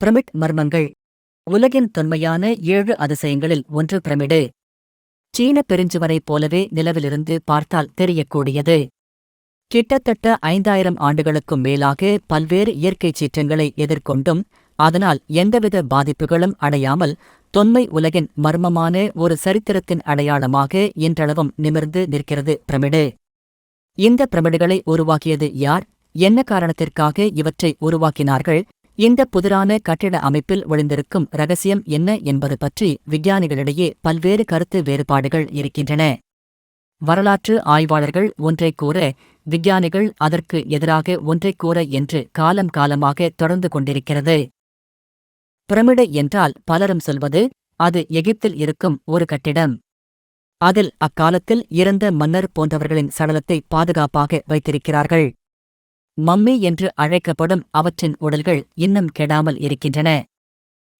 Pyramid மர்மங்கள். உலகின் தொன்மையான 7 அதிசயங்களில் ஒன்று பிரமிடு. சீன பெருஞ்சுவரைப் போலவே நிலவிலிருந்து பார்த்தால் தெரியக்கூடியது. கிட்டத்தட்ட 5000 ஆண்டுகளுக்கும் மேலாக பல்வேறு இயற்கைச் சீற்றங்களை எதிர்கொண்டும் அதனால் எந்தவித பாதிப்புகளும் அடையாமல் தொன்மை உலகின் மர்மமான ஒரு சரித்திரத்தின் அடையாளமாக இன்றளவும் நிமிர்ந்து நிற்கிறது பிரமிடு. இந்த பிரமிடுகளை உருவாக்கியது யார்? என்ன காரணத்திற்காக இவற்றை உருவாக்கினார்கள்? இந்த புதிரான கட்டிட அமைப்பில் ஒளிந்திருக்கும் ரகசியம் என்ன என்பது பற்றி விஞ்ஞானிகளிடையே பல்வேறு கருத்து வேறுபாடுகள் இருக்கின்றன. வரலாற்று ஆய்வாளர்கள் ஒன்றைக் கூற, விஞ்ஞானிகள் அதற்கு எதிராக ஒன்றைக் கூற என்று காலம் காலமாக தொடர்ந்து கொண்டிருக்கிறது. பிரமிடு என்றால் பலரும் சொல்வது, அது எகிப்தில் இருக்கும் ஒரு கட்டிடம். அதில் அக்காலத்தில் இறந்த மன்னர் போன்றவர்களின் சடலத்தை பாதுகாப்பாக வைத்திருக்கிறார்கள். மம்மி என்று அழைக்கப்படும் அவற்றின் உடல்கள் இன்னும் கெடாமல் இருக்கின்றன.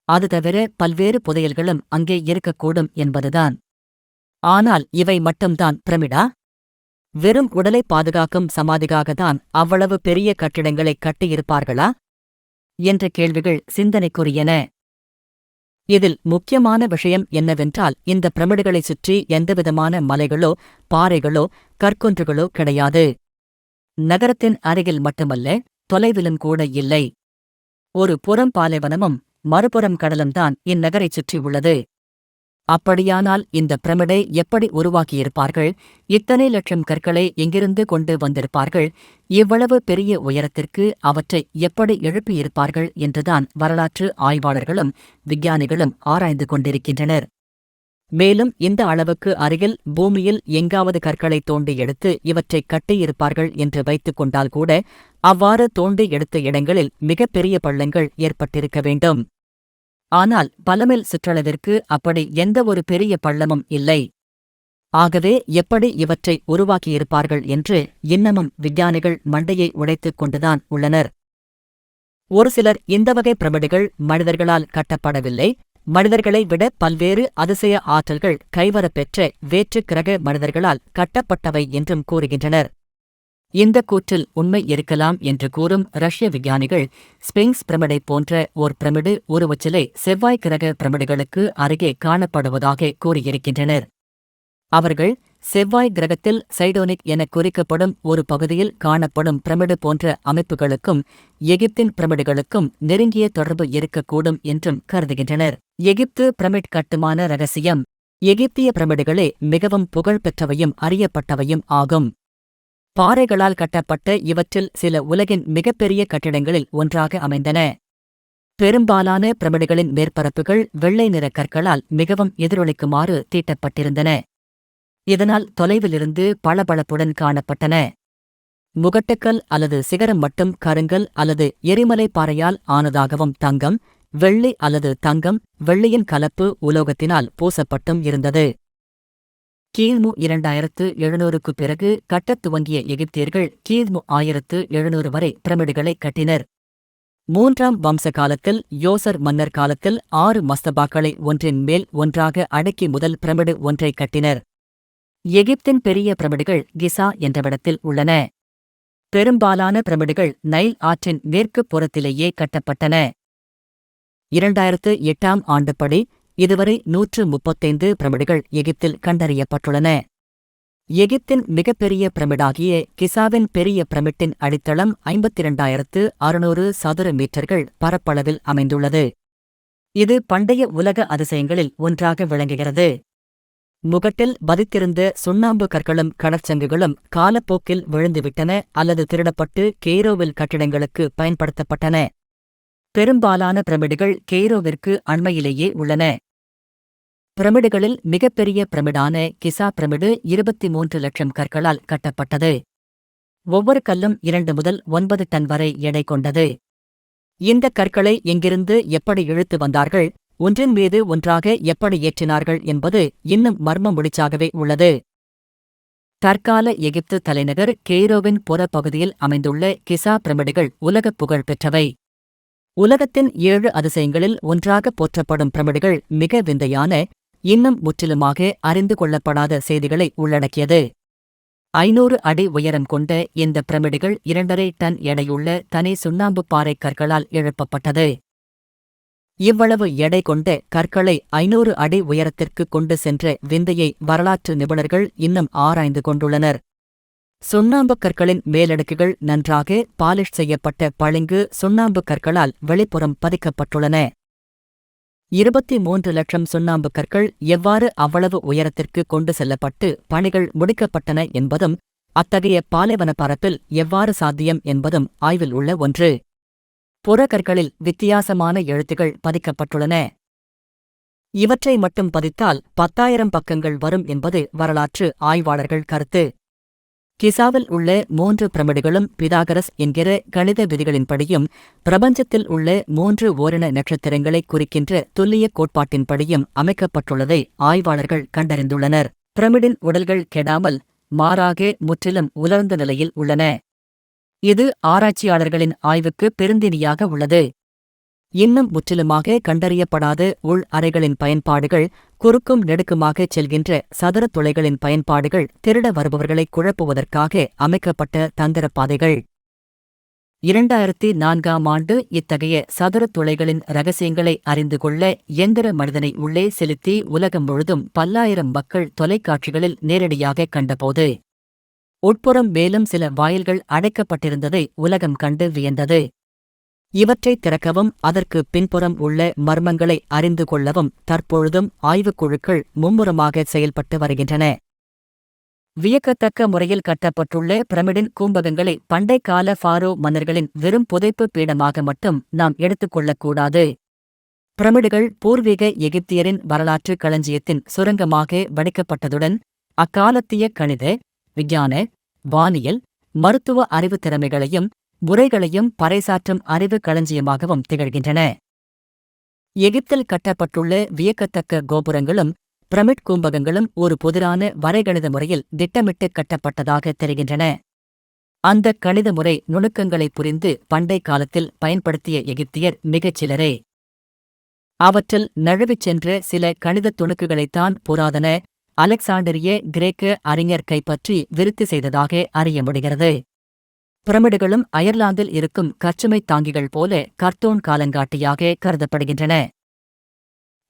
அது தவிர பல்வேறு புதையல்களும் அங்கே இருக்கக்கூடும் என்பதுதான். ஆனால் இவை மட்டும்தான் பிரமிடா? வெறும் உடலை பாதுகாக்கும் சமாதிக்காகத்தான் அவ்வளவு பெரிய கட்டிடங்களை கட்டியிருப்பார்களா என்ற கேள்விகள் சிந்தனைக்குரியன. இதில் முக்கியமான விஷயம் என்னவென்றால், இந்த பிரமிடுகளைச் சுற்றி எந்தவிதமான மலைகளோ பாறைகளோ கற்குன்றுகளோ கிடையாது. நகரத்தின் அருகில் மட்டுமல்ல, தொலைவிலும் கூட இல்லை. ஒரு புறம் பாலைவனமும் மறுபுறம் கடலும்தான் இந்நகரைச் சுற்றி உள்ளது. அப்படியானால் இந்த பிரமிடை எப்படி உருவாக்கியிருப்பார்கள்? இத்தனை லட்சம் கற்களை எங்கிருந்து கொண்டு வந்திருப்பார்கள்? இவ்வளவு பெரிய உயரத்திற்கு அவற்றை எப்படி எழுப்பியிருப்பார்கள் என்றுதான் வரலாற்று ஆய்வாளர்களும் விஞ்ஞானிகளும் ஆராய்ந்து கொண்டிருக்கின்றனர். மேலும் இந்த அளவுக்கு அருகில் பூமியில் எங்காவது கற்களை தோண்டி எடுத்து இவற்றை கட்டியிருப்பார்கள் என்று வைத்துக் கொண்டால் கூட, அவ்வாறு தோண்டி எடுத்த இடங்களில் மிகப்பெரிய பள்ளங்கள் ஏற்பட்டிருக்க வேண்டும். ஆனால் பலமைல் சுற்றளவிற்கு அப்படி எந்த ஒரு பெரிய பள்ளமும் இல்லை. ஆகவே எப்படி இவற்றை உருவாக்கியிருப்பார்கள் என்று இன்னமும் விஞ்ஞானிகள் மண்டையை உடைத்துக் கொண்டுதான் உள்ளனர். ஒரு சிலர் இந்த வகை பிரமிடுகள் மனிதர்களால் கட்டப்படவில்லை, மனிதர்களை விட பல்வேறு அதிசய ஆற்றல்கள் கைவரப்பெற்ற வேற்று கிரக மனிதர்களால் கட்டப்பட்டவை என்றும் கூறுகின்றனர். இந்த கூற்றில் உண்மை இருக்கலாம் என்று கூறும் ரஷ்ய விஞ்ஞானிகள், ஸ்பிங்ஸ் பிரமிடைப் போன்ற ஓர் பிரமிடு உருவச்சிலை செவ்வாய் கிரக பிரமிடுகளுக்கு அருகே காணப்படுவதாக கூறியிருக்கின்றனர். அவர்கள் செவ்வாய் கிரகத்தில் சைடோனிக் என குறிக்கப்படும் ஒரு பகுதியில் காணப்படும் பிரமிடு போன்ற அமைப்புகளுக்கும் எகிப்தின் பிரமிடுகளுக்கும் நெருங்கிய தொடர்பு இருக்கக்கூடும் என்றும் கருதுகின்றனர். எகிப்து பிரமிட் கட்டுமான ரகசியம். எகிப்திய பிரமிடுகளே மிகவும் புகழ்பெற்றவையும் அறியப்பட்டவையும் ஆகும். பாறைகளால் கட்டப்பட்ட இவற்றில் சில உலகின் மிகப்பெரிய கட்டிடங்களில் ஒன்றாக அமைந்தன. பெரும்பாலான பிரமிடுகளின் மேற்பரப்புகள் வெள்ளை நிற கற்களால் மிகவும் எதிரொலிக்குமாறு தீட்டப்பட்டிருந்தன. இதனால் தொலைவிலிருந்து பளபளப்புடன் காணப்பட்டன. முகட்டுக்கல் அல்லது சிகரம் மட்டும் கருங்கல் அல்லது எரிமலை பாறையால் ஆனதாகவும் தங்கம், வெள்ளி அல்லது தங்கம், வெள்ளியின் கலப்பு உலோகத்தினால் பூசப்பட்டும் இருந்தது. கிமு 2700க்குப் பிறகு கட்டத் துவங்கிய எகிப்தியர்கள் கிமு 1700 வரை பிரமிடுகளை கட்டினர். 3ஆம் வம்ச காலத்தில் யோசர் மன்னர் காலத்தில் 6 மஸ்தபாக்களை ஒன்றின் மேல் ஒன்றாக அடுக்கி முதல் பிரமிடு ஒன்றை கட்டினர். எகிப்தின் பெரிய பிரமிடுகள் கிசா என்றவிடத்தில் உள்ளன. பெரும்பாலான பிரமிடுகள் நைல் ஆற்றின் மேற்குப் புறத்திலேயே கட்டப்பட்டன. 2008ஆம் ஆண்டுப்படி இதுவரை 135 பிரமிடுகள் எகிப்தில் கண்டறியப்பட்டுள்ளன. எகிப்தின் மிகப்பெரிய பிரமிடாகிய கிசாவின் பெரிய பிரமிட்டின் அடித்தளம் 52,600 சதுர மீட்டர்கள் பரப்பளவில் அமைந்துள்ளது. இது பண்டைய உலக அதிசயங்களில் ஒன்றாக விளங்குகிறது. முகட்டில் பதித்திருந்த சுண்ணாம்பு கற்களும் கடற்சங்குகளும் காலப்போக்கில் விழுந்துவிட்டன அல்லது திருடப்பட்டு கெய்ரோவில் கட்டிடங்களுக்கு பயன்படுத்தப்பட்டன. பெரும்பாலான பிரமிடுகள் கெய்ரோவிற்கு அண்மையிலேயே உள்ளன. பிரமிடுகளில் மிகப்பெரிய பிரமிடான கிசா பிரமிடு 23 லட்சம் கற்களால் கட்டப்பட்டது. ஒவ்வொரு கல்லும் 2 முதல் 9 டன் வரை எடை கொண்டது. இந்த கற்களை எங்கிருந்து எப்படி இழுத்து வந்தார்கள், ஒன்றின் மீது ஒன்றாக எப்படி ஏற்றினார்கள் என்பது இன்னும் மர்ம முடிச்சாகவே உள்ளது. தற்கால எகிப்து தலைநகர் கெய்ரோவின் புறப்பகுதியில் அமைந்துள்ள கிசா பிரமிடுகள் உலகப் புகழ் பெற்றவை. உலகத்தின் 7 அதிசயங்களில் ஒன்றாக போற்றப்படும் பிரமிடுகள் மிக விந்தையான, இன்னும் முற்றிலுமாக அறிந்து கொள்ளப்படாத செய்திகளை உள்ளடக்கியது. 500 அடி உயரம் கொண்ட இந்த பிரமிடுகள் 2.5 டன் எடையுள்ள தனி சுண்ணாம்புப் பாறை கற்களால் எழுப்பப்பட்டது. இவ்வளவு எடை கொண்ட கற்களை 500 அடி உயரத்திற்கு கொண்டு சென்ற விந்தையை வரலாற்று நிபுணர்கள் இன்னும் ஆராய்ந்து கொண்டுள்ளனர். சுண்ணாம்புக் கற்களின் மேலடுக்குகள் நன்றாக பாலிஷ் செய்யப்பட்ட பளிங்கு சுண்ணாம்புக் கற்களால் வெளிப்புறம் பதிக்கப்பட்டுள்ளன. 23 லட்சம் சுண்ணாம்புக் கற்கள் எவ்வாறு அவ்வளவு உயரத்திற்கு கொண்டு செல்லப்பட்டு பணிகள் முடிக்கப்பட்டன என்பதும், அத்தகைய பாலைவன பரப்பில் எவ்வாறு சாத்தியம் என்பதும் ஆய்வில் உள்ள ஒன்று. புறக்கற்களில் வித்தியாசமான எழுத்துகள் பதிக்கப்பட்டுள்ளன. இவற்றை மட்டும் பதித்தால் 10,000 பக்கங்கள் வரும் என்பது வரலாற்று ஆய்வாளர்கள் கருத்து. கிசாவில் உள்ள 3 பிரமிடுகளும் பிதாகரஸ் என்கிற கணித விதிகளின்படியும் பிரபஞ்சத்தில் உள்ள 3 ஓரின நட்சத்திரங்களை குறிக்கின்ற துல்லிய கோட்பாட்டின்படியும் அமைக்கப்பட்டுள்ளதை ஆய்வாளர்கள் கண்டறிந்துள்ளனர். பிரமிடின் உடல்கள் கெடாமல், மாறாக முற்றிலும் உலர்ந்த நிலையில் உள்ளன. இது ஆராய்ச்சியாளர்களின் ஆய்வுக்கு பெருந்திணியாக உள்ளது. இன்னும் முற்றிலுமாக கண்டறியப்படாத உள் அறைகளின் பயன்பாடுகள், குறுக்கும் நெடுக்குமாகச் செல்கின்ற சதுர துளைகளின் பயன்பாடுகள், திருட வருபவர்களை குழப்புவதற்காக அமைக்கப்பட்ட தந்திரப் பாதைகள். 2004ஆம் ஆண்டு இத்தகைய சதுர துளைகளின் இரகசியங்களை அறிந்து கொள்ள எந்திர மனிதனை உள்ளே செலுத்தி உலகம் முழுதும் பல்லாயிரம் மக்கள் தொலைக்காட்சிகளில் நேரடியாக கண்டபோது, உட்புறம் மேலும் சில வாயில்கள் அடைக்கப்பட்டிருந்ததை உலகம் கண்டு வியந்தது. இவற்றை திறக்கவும் அதற்கு பின்புறம் உள்ள மர்மங்களை அறிந்து கொள்ளவும் தற்பொழுதும் ஆய்வுக்குழுக்கள் மும்முரமாக செயல்பட்டு வருகின்றன. வியக்கத்தக்க முறையில் கட்டப்பட்டுள்ள பிரமிடின் கூம்பகங்களை பண்டைக்கால ஃபாரோ மன்னர்களின் வெறும் புதைப்பு பீடமாக மட்டும் நாம் எடுத்துக்கொள்ளக்கூடாது. பிரமிடுகள் பூர்வீக எகிப்தியரின் வரலாற்று களஞ்சியத்தின் சுரங்கமாக வடிக்கப்பட்டதுடன் அக்காலத்திய கணித, விஞ்ஞான, வானியல், மருத்துவ அறிவு திறமைகளையும் முறைகளையும் பறைசாற்றும் அறிவு களஞ்சியமாகவும் திகழ்கின்றன. எகிப்தில் கட்டப்பட்டுள்ள வியக்கத்தக்க கோபுரங்களும் பிரமிட் கூம்பகங்களும் ஒரு புதிரான வரைகணித முறையில் திட்டமிட்டு கட்டப்பட்டதாக தெரிகின்றன. அந்த கணித முறை நுணுக்கங்களை புரிந்து பண்டை காலத்தில் பயன்படுத்திய எகிப்தியர் மிகச் சிலரே. அவற்றில் நழுவிச் சென்ற சில கணிதத் துணுக்குகளைத்தான் புராதன அலெக்சாண்டரிய கிரேக்க அறிஞர் கைப்பற்றி விருத்தி செய்ததாக அறிய முடிகிறது. பிரமிடுகளும் அயர்லாந்தில் இருக்கும் கச்சுமை தாங்கிகள் போல கர்த்தோன் காலங்காட்டியாக கருதப்படுகின்றன.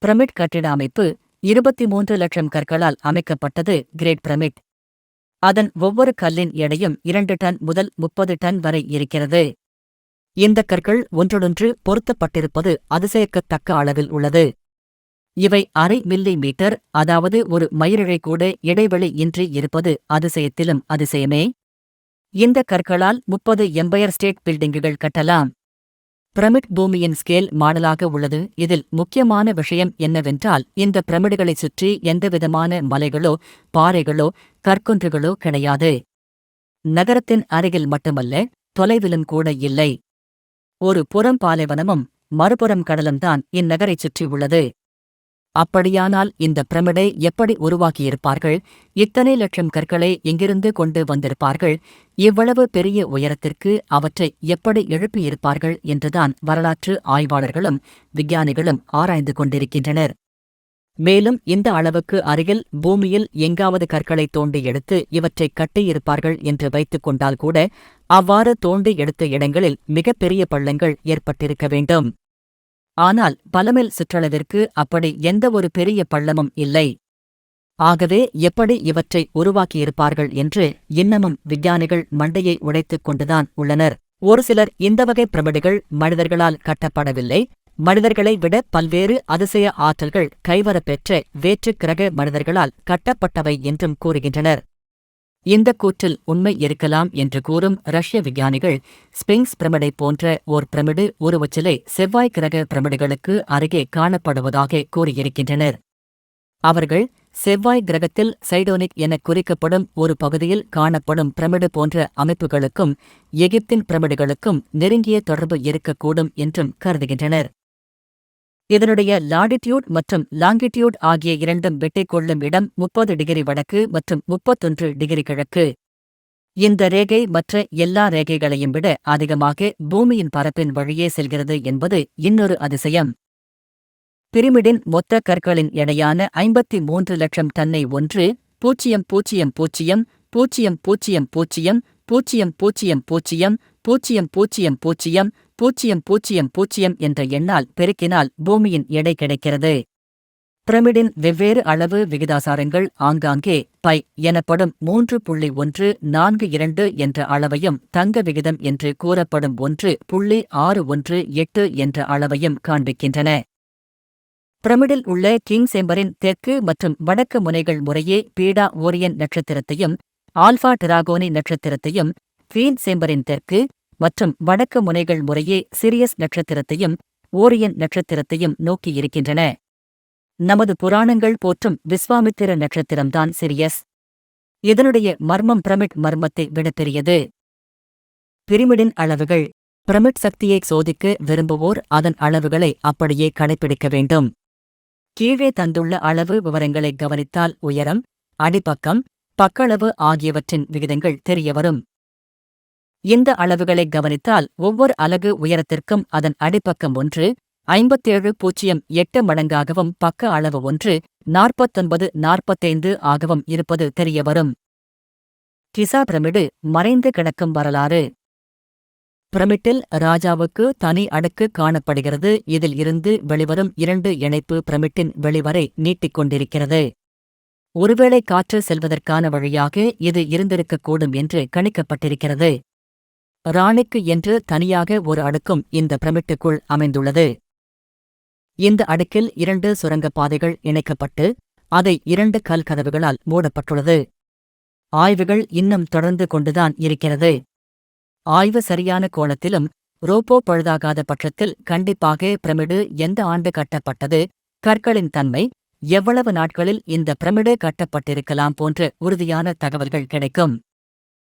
பிரமிட் கட்டிட அமைப்பு 23 லட்சம் கற்களால் அமைக்கப்பட்டது. Great pyramid. அதன் ஒவ்வொரு கல்லின் எடையும் 2 டன் முதல் 30 டன் வரை இருக்கிறது. இந்த கற்கள் ஒன்றொடொன்று பொருத்தப்பட்டிருப்பது அதிசயிக்கத்தக்க அளவில் உள்ளது. இவை அரை மில்லி மீட்டர், அதாவது ஒரு மயிரிழை கூட இடைவெளி இன்றி இருப்பது அதிசயத்திலும் அதிசயமே. இந்த கற்களால் 30 எம்பயர் ஸ்டேட் பில்டிங்குகள் கட்டலாம். பிரமிட் பூமியின் ஸ்கேல் மாடலாக உள்ளது. இதில் முக்கியமான விஷயம் என்னவென்றால், இந்த பிரமிடுகளைச் சுற்றி எந்தவிதமான மலைகளோ பாறைகளோ கற்குன்றுகளோ கிடையாது. நகரத்தின் அருகில் மட்டுமல்ல, தொலைவிலும் கூட இல்லை. ஒரு புறம் பாலைவனமும் மறுபுறம் கடலும்தான் இந்நகரைச் சுற்றி உள்ளது. அப்படியானால் இந்த பிரமிடை எப்படி உருவாக்கியிருப்பார்கள்? இத்தனை லட்சம் கற்களை எங்கிருந்து கொண்டு வந்திருப்பார்கள்? இவ்வளவு பெரிய உயரத்திற்கு அவற்றை எப்படி எழுப்பியிருப்பார்கள் என்றுதான் வரலாற்று ஆய்வாளர்களும் விஞ்ஞானிகளும் ஆராய்ந்து கொண்டிருக்கின்றனர். மேலும் இந்த அளவுக்கு அருகில் பூமியில் எங்காவது கற்களை தோண்டி எடுத்து இவற்றை கட்டியிருப்பார்கள் என்று வைத்துக் கொண்டால் கூட, அவ்வாறு தோண்டி எடுத்த இடங்களில் மிகப்பெரிய பள்ளங்கள் ஏற்பட்டிருக்க வேண்டும். ஆனால் பலமைல் சுற்றளவிற்கு அப்படி எந்த ஒரு பெரிய பள்ளமும் இல்லை. ஆகவே எப்படி இவற்றை உருவாக்கியிருப்பார்கள் என்று இன்னமும் விஞ்ஞானிகள் மண்டையை உடைத்துக் கொண்டுதான் உள்ளனர். ஒரு சிலர் இந்த வகை பிரமிடுகள் மனிதர்களால் கட்டப்படவில்லை, மனிதர்களை விட பல்வேறு அதிசய ஆற்றல்கள் கைவரப்பெற்ற வேற்றுக் கிரக மனிதர்களால் கட்டப்பட்டவை என்றும் கூறுகின்றனர். இந்த கூற்றில் உண்மை இருக்கலாம் என்று கூறும் ரஷ்ய விஞ்ஞானிகள், ஸ்பிங்ஸ் பிரமிடை போன்ற ஓர் பிரமிடு உருவச்சிலை செவ்வாய் கிரக பிரமிடுகளுக்கு அருகே காணப்படுவதாக கூறியிருக்கின்றனர். அவர்கள் செவ்வாய் கிரகத்தில் சைடோனிக் என குறிக்கப்படும் ஒரு பகுதியில் காணப்படும் பிரமிடு போன்ற அமைப்புகளுக்கும் எகிப்தின் பிரமிடுகளுக்கும் நெருங்கிய தொடர்பு இருக்கக்கூடும் என்றும் கருதுகின்றனர். இதனுடைய லாடிட்யூட் மற்றும் லாங்கிட்யூட் ஆகிய இரண்டும் வெட்டிக் கொள்ளும் இடம் 30 டிகிரி வடக்கு மற்றும் 31 டிகிரி கிழக்கு. இந்த ரேகை மற்ற எல்லா ரேகைகளையும் விட அதிகமாக பூமியின் பரப்பின் வழியே செல்கிறது என்பது இன்னொரு அதிசயம். பிரமிடின் மொத்த கற்களின் எடையான 53 லட்சம் டன்னை 1.00000000000000000000000 0.000 என்ற எண்ணால் பெருக்கினால் பூமியின் எடை கிடைக்கிறது. பிரமிடின் வெவ்வேறு அளவு விகிதாசாரங்கள் ஆங்காங்கே பை எனப்படும் 3.142 என்ற அளவையும் தங்க விகிதம் என்று கூறப்படும் 1.618 என்ற அளவையும் காண்பிக்கின்றன. பிரமிடில் உள்ள கிங் சேம்பரின் தெற்கு மற்றும் வடக்கு முனைகள் முறையே பீடா ஓரியன் நட்சத்திரத்தையும் ஆல்பா டிராகோனி நட்சத்திரத்தையும், குவீன் சேம்பரின் தெற்கு மற்றும் வடக்கு முனைகள் முறையே சிரியஸ் நட்சத்திரத்தையும் ஓரியன் நட்சத்திரத்தையும் நோக்கியிருக்கின்றன. நமது புராணங்கள் போற்றும் விஸ்வாமித்திர நட்சத்திரம்தான் சிரியஸ். இதனுடைய மர்மம் பிரமிட் மர்மத்தை விட பெரியது. பிரமிடின் அளவுகள். பிரமிட் சக்தியை சோதிக்க விரும்புவோர் அதன் அளவுகளை அப்படியே கடைப்பிடிக்க வேண்டும். கீழே தந்துள்ள அளவு விவரங்களை கவனித்தால் உயரம், அடிப்பக்கம், பக்களவு ஆகியவற்றின் விகிதங்கள் தெரியவரும். இந்த அளவுகளை கவனித்தால் ஒவ்வொரு அலகு உயரத்திற்கும் அதன் அடிப்பக்கம் 1.5708 மடங்காகவும் பக்க அளவு 1.4945 ஆகவும் இருப்பது தெரியவரும். கிசா பிரமிடு மறைந்து கிடக்கும் வரலாறு. பிரமிட்டில் ராஜாவுக்கு தனி அடுக்கு காணப்படுகிறது. இதில் இருந்து வெளிவரும் 2 இணைப்பு பிரமிட்டின் வெளிவரை நீட்டிக்கொண்டிருக்கிறது. ஒருவேளை காற்று செல்வதற்கான வழியாக இது இருந்திருக்கக்கூடும் என்று கணிக்கப்பட்டிருக்கிறது. ராணிக்கு என்று தனியாக ஒரு அடுக்கும் இந்த பிரமிட்டுக்குள் அமைந்துள்ளது. இந்த அடுக்கில் 2 சுரங்கப்பாதைகள் இணைக்கப்பட்டு அதை 2 கல் கதவுகளால் மூடப்பட்டுள்ளது. ஆய்வுகள் இன்னும் தொடர்ந்து கொண்டுதான் இருக்கிறது. ஆய்வு சரியான கோணத்திலும் ரோபோ பழுதாகாத பட்சத்தில் கண்டிப்பாக பிரமிடு எந்த ஆண்டு கட்டப்பட்டது, கற்களின் தன்மை, எவ்வளவு நாட்களில் இந்த பிரமிடு கட்டப்பட்டிருக்கலாம் போன்ற உறுதியான தகவல்கள் கிடைக்கும்.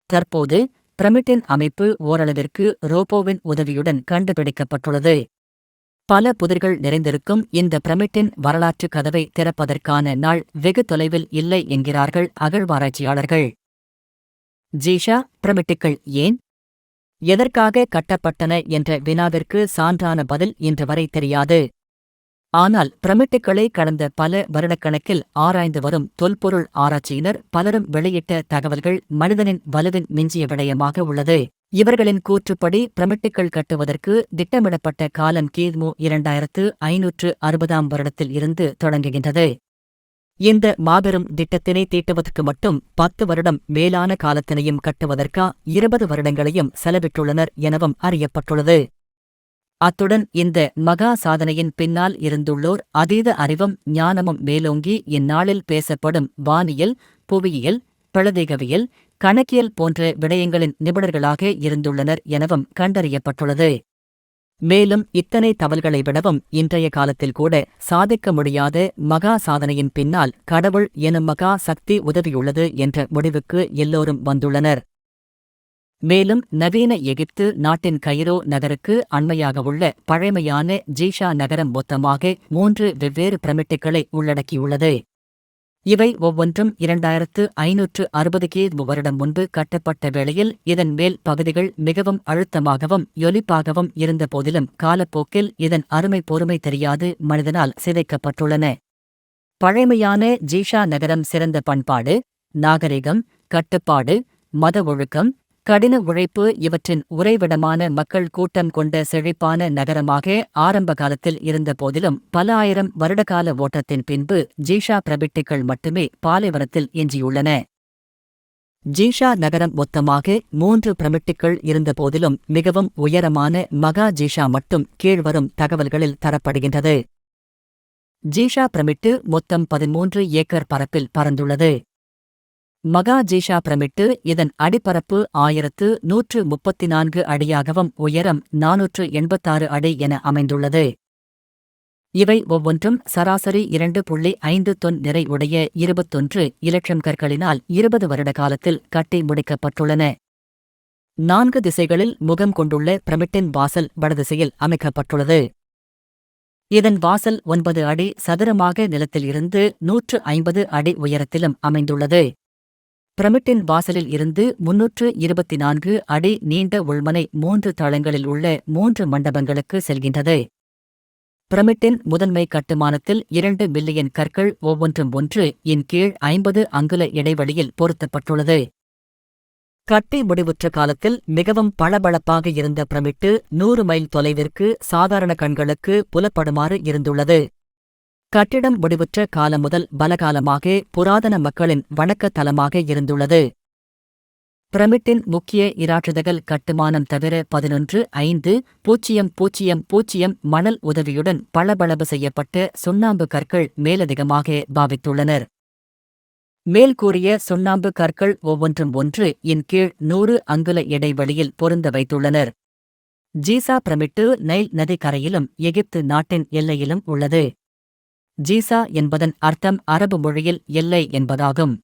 தற்போது பிரமிட்டின் அமைப்பு ஓரளவிற்கு ரோபோவின் உதவியுடன் கண்டுபிடிக்கப்பட்டுள்ளது. பல புதிர்கள் நிறைந்திருக்கும் இந்த பிரமிட்டின் வரலாற்று கதவை திறப்பதற்கான நாள் வெகு தொலைவில் இல்லை என்கிறார்கள் அகழ்வாராய்ச்சியாளர்கள். ஜீஷா பிரமிட்டுக்கள் ஏன், எதற்காக கட்டப்பட்டன என்ற வினாவிற்கு சான்றான பதில் இன்று வரை தெரியாது. ஆனால் பிரமிட்டுக்களை கடந்த பல வருடக்கணக்கில் ஆராய்ந்து வரும் தொல்பொருள் ஆராய்ச்சியினர் பலரும் வெளியிட்ட தகவல்கள் மனிதனின் வலுவின் மிஞ்சிய விடயமாக உள்ளது. இவர்களின் கூற்றுப்படி பிரமிட்டுக்கள் கட்டுவதற்கு திட்டமிடப்பட்ட காலம் கிமு 2560 வருடத்தில் இருந்து தொடங்குகின்றது. இந்த மாபெரும் திட்டத்தினை தீட்டுவதற்கு மட்டும் 10 வருடம் மேலான காலத்தினையும் கட்டுவதற்கா 20 வருடங்களையும் செலவிட்டுள்ளனர் எனவும் அறியப்பட்டுள்ளது. அத்துடன் இந்த மகா சாதனையின் பின்னால் இருந்துள்ளோர் அதீத அறிவும் ஞானமும் மேலோங்கி இந்நாளில் பேசப்படும் வானியல், புவியியல், பிளதீகவியல், கணக்கியல் போன்ற விடயங்களின் நிபுணர்களாக இருந்துள்ளனர் எனவும் கண்டறியப்பட்டுள்ளது. மேலும் இத்தனை தவல்களை விடவும் இன்றைய காலத்தில் கூட சாதிக்க முடியாத மகா சாதனையின் பின்னால் கடவுள் எனும் மகா சக்தி உதவியுள்ளது என்ற முடிவுக்கு எல்லோரும் வந்துள்ளனர். மேலும் நவீன எகிப்து நாட்டின் கைரோ நகருக்கு அண்மையாக உள்ள பழைமையான ஜீஷா நகரம் மொத்தமாக 3 வெவ்வேறு பிரமிட்டுக்களை உள்ளடக்கியுள்ளது. இவை ஒவ்வொன்றும் 2560 கிமு வருடம் முன்பு கட்டப்பட்ட வேளையில் இதன் மேல் பகுதிகள் மிகவும் அழுத்தமாகவும் யொலிப்பாகவும் இருந்தபோதிலும் காலப்போக்கில் இதன் அருமை பொறுமை தெரியாது மனிதனால் சிதைக்கப்பட்டுள்ளன. பழைமையான ஜீஷா நகரம் சிறந்த பண்பாடு, நாகரிகம், கட்டுப்பாடு, மத ஒழுக்கம், கடின உழைப்பு இவற்றின் உறைவிடமான மக்கள் கூட்டம் கொண்ட செழிப்பான நகரமாக ஆரம்ப காலத்தில் இருந்த போதிலும் பல ஆயிரம் வருடகால ஓட்டத்தின் பின்பு ஜீஷா பிரமிட்டுக்கள் மட்டுமே பாலைவனத்தில் எஞ்சியுள்ளன. ஜீஷா நகரம் மொத்தமாக 3 பிரமிட்டுக்கள் இருந்தபோதிலும் மிகவும் உயரமான மகா ஜீஷா மட்டும் கீழ்வரும் தகவல்களில் தரப்படுகின்றது. ஜீஷா பிரமிட்டு மொத்தம் 13 ஏக்கர் பரப்பில் பறந்துள்ளது. மகா ஜீஷா பிரமிட்டு இதன் அடிப்பரப்பு 1134 அடியாகவும் உயரம் 486 அடி என அமைந்துள்ளது. இவை ஒவ்வொன்றும் சராசரி 2.5 தொன் நிறை உடைய 21 இலட்சம் கற்களினால் 20 வருட காலத்தில் கட்டி முடிக்கப்பட்டுள்ளன. 4 திசைகளில் முகம் கொண்டுள்ள பிரமிட்டின் வாசல் வடதிசையில் அமைக்கப்பட்டுள்ளது. இதன் வாசல் 9 அடி சதுரமாக நிலத்தில் இருந்து 150 அடி உயரத்திலும் அமைந்துள்ளது. பிரமிட்டின் வாசலில் இருந்து 324 அடி நீண்ட உள்மனை 3 தளங்களில் உள்ள 3 மண்டபங்களுக்கு செல்கின்றது. பிரமிட்டின் முதன்மை கட்டுமானத்தில் 2 மில்லியன் கற்கள் ஒவ்வொன்றும் 1 இன் கீழ் 50 அங்குல இடைவெளியில் பொருத்தப்பட்டுள்ளது. கட்டி முடிவுற்ற காலத்தில் மிகவும் பளபளப்பாக இருந்த பிரமிட்டு 100 மைல் தொலைவிற்கு சாதாரண கண்களுக்கு புலப்படுமாறு இருந்துள்ளது. கட்டிடம் முடிவுற்ற காலம் முதல் பலகாலமாக புராதன மக்களின் வணக்க தலமாக இருந்துள்ளது. பிரமிட்டின் முக்கிய இராற்றுதகள் கட்டுமானம் தவிர 11,5,0,0,0 மணல் உதவியுடன் பளபளப்பு செய்யப்பட்ட சுண்ணாம்பு கற்கள் மேலதிகமாக பாவித்துள்ளனர். மேல் கூறிய சுண்ணாம்பு கற்கள் ஒவ்வொன்றும் ஒன்று இன் கீழ் 100 அங்குல இடைவெளியில் பொருந்த வைத்துள்ளனர். ஜீசா பிரமிட்டு நைல் நதி கரையிலும் எகிப்து நாட்டின் எல்லையிலும் உள்ளது. ஜீசா என்பதன் அர்த்தம் அரபு மொழியில் எல்லை என்பதாகும்.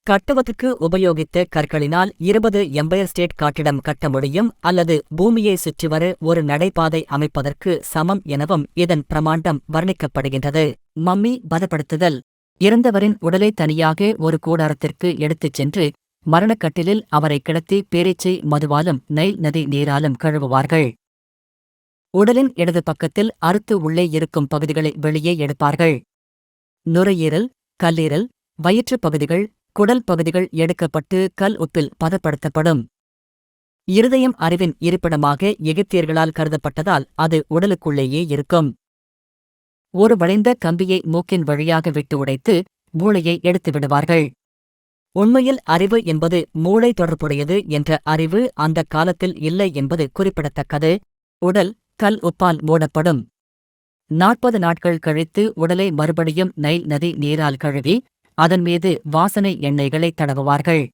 கட்டுவதற்கு உபயோகித்த கற்களினால் 20 எம்பயர் ஸ்டேட் கட்டிடம் கட்ட முடியும் அல்லது பூமியை சுற்றிவர ஒரு நடைபாதை அமைப்பதற்கு சமம் எனவும் இதன் பிரமாண்டம் வர்ணிக்கப்படுகின்றது. மம்மி பதப்படுத்துதல். இறந்தவரின் உடலை தனியாக ஒரு கூடாரத்திற்கு எடுத்துச் சென்று மரணக்கட்டிலில் அவரை கிடத்தி பேரீச்சை மதுவாலும் நைல் நதி நீராலும் கழுவுவார்கள். உடலின் இடது பக்கத்தில் அறுத்து உள்ளே இருக்கும் பகுதிகளை வெளியே எடுப்பார்கள். நுரையீரல், கல்லீரல், வயிற்றுப் பகுதிகள், குடல் பகுதிகள் எடுக்கப்பட்டு கல் உப்பில் பதப்படுத்தப்படும். இருதயம் அறிவின் இருப்பிடமாக எகிப்தியர்களால் கருதப்பட்டதால் அது உடலுக்குள்ளேயே இருக்கும். ஒரு வளைந்த கம்பியை மூக்கின் வழியாக விட்டு உடைத்து மூளையை எடுத்து விடுவார்கள். உண்மையில் அறிவு என்பது மூளை தொடர்புடையது என்ற அறிவு அந்த காலத்தில் இல்லை என்பது குறிப்பிடத்தக்கது. உடல் கல் உப்பால் மூடப்படும். 40 நாட்கள் கழித்து உடலை மறுபடியும் நைல் நதி நீரால் கழுவி அதன் மீது வாசனை எண்ணெய்களை தடவுவார்கள்.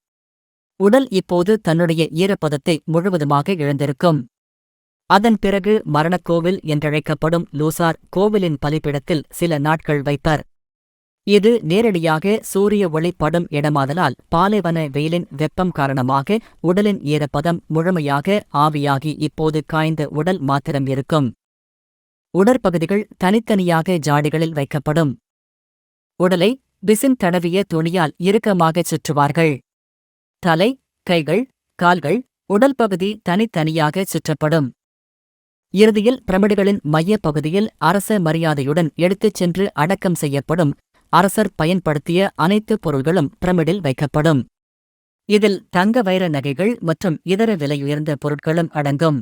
உடல் இப்போது தன்னுடைய ஈரப்பதத்தை முழுவதுமாக இழந்திருக்கும். அதன் பிறகு மரணக்கோவில் என்றழைக்கப்படும் லூசார் கோவிலின் பலிப்பிடத்தில் சில நாட்கள் வைப்பர். இது நேரடியாக சூரிய ஒளி படும் இடமாதலால் பாலைவன வெயிலின் வெப்பம் காரணமாக உடலின் ஈரப்பதம் முழுமையாக ஆவியாகி இப்போது காய்ந்த உடல் மாத்திரம் இருக்கும். உடற்பகுதிகள் தனித்தனியாக ஜாடிகளில் வைக்கப்படும். உடலை பிசின் தடவிய துணியால் இறுக்கமாகச் சுற்றுவார்கள். தலை, கைகள், கால்கள், உடல் பகுதி தனித்தனியாகச் சுற்றப்படும். இறுதியில் பிரமிடுகளின் மையப் பகுதியில் அரச மரியாதையுடன் எடுத்துச் சென்று அடக்கம் செய்யப்படும். அரசர் பயன்படுத்திய அனைத்து பொருள்களும் பிரமிடில் வைக்கப்படும். இதில் தங்க வைர நகைகள் மற்றும் இதர விலையுயர்ந்த பொருட்களும் அடங்கும்.